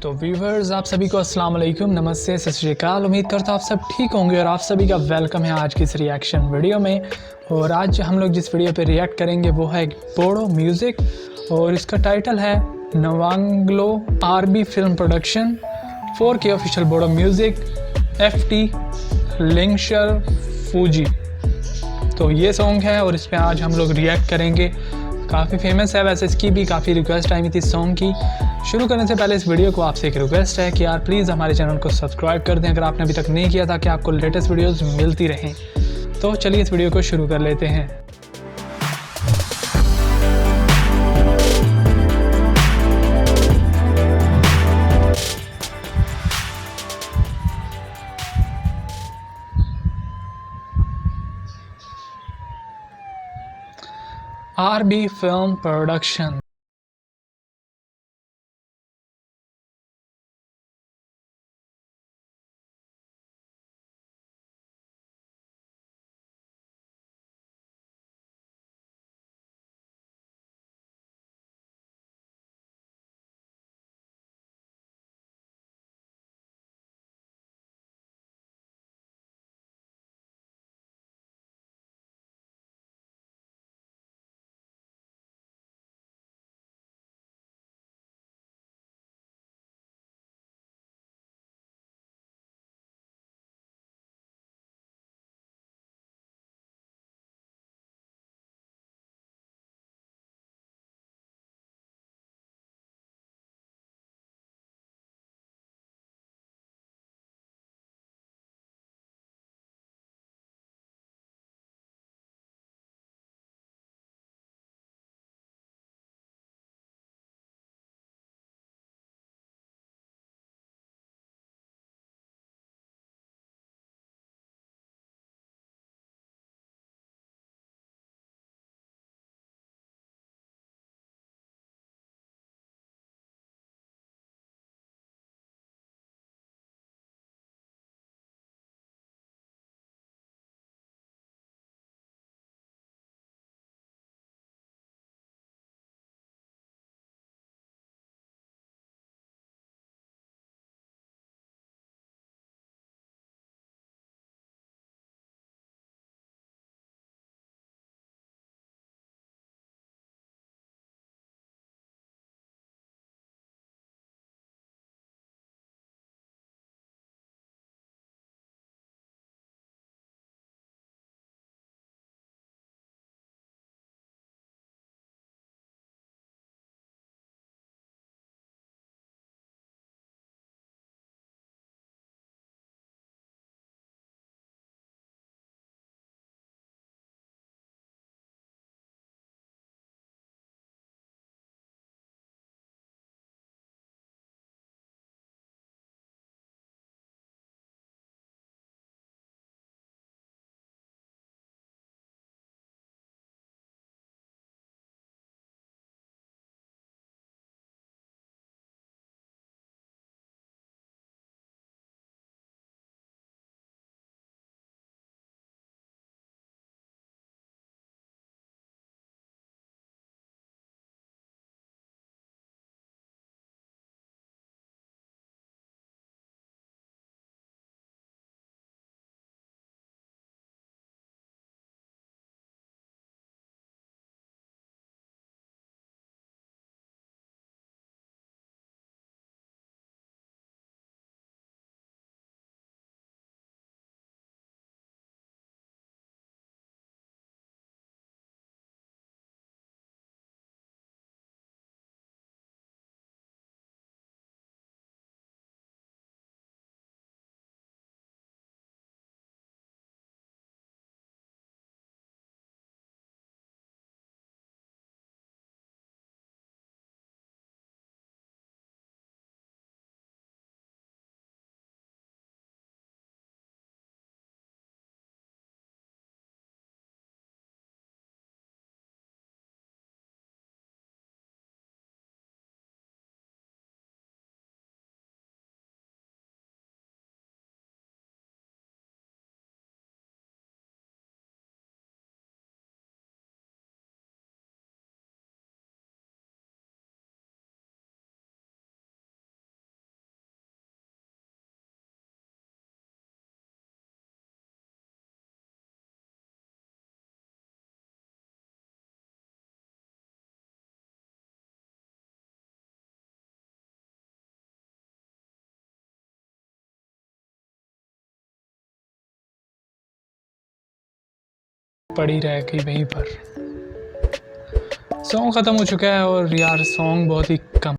तो व्यूवर्स, आप सभी को अस्सलाम वालेकुम, नमस्ते, सत श्री अकाल। उम्मीद करता हूँ आप सब ठीक होंगे और आप सभी का वेलकम है आज की इस रिएक्शन वीडियो में। और आज हम लोग जिस वीडियो पे रिएक्ट करेंगे वो है बोडो म्यूज़िक और इसका टाइटल है नवांगलो RB film production 4K official Bodo music FT लिंगशर फूजी। तो ये सॉन्ग है और इस पर आज हम लोग रिएक्ट करेंगे। काफ़ी फेमस है, वैसे इसकी भी काफ़ी रिक्वेस्ट आई थी इस सॉन्ग की। शुरू करने से पहले इस वीडियो को आपसे एक रिक्वेस्ट है कि यार प्लीज़ हमारे चैनल को सब्सक्राइब कर दें अगर आपने अभी तक नहीं किया, ताकि आपको लेटेस्ट वीडियोस मिलती रहें। तो चलिए इस वीडियो को शुरू कर लेते हैं। RB film production. पड़ी रह गई वहीं पर। सॉन्ग ख़त्म हो चुका है और यार सॉन्ग बहुत ही कम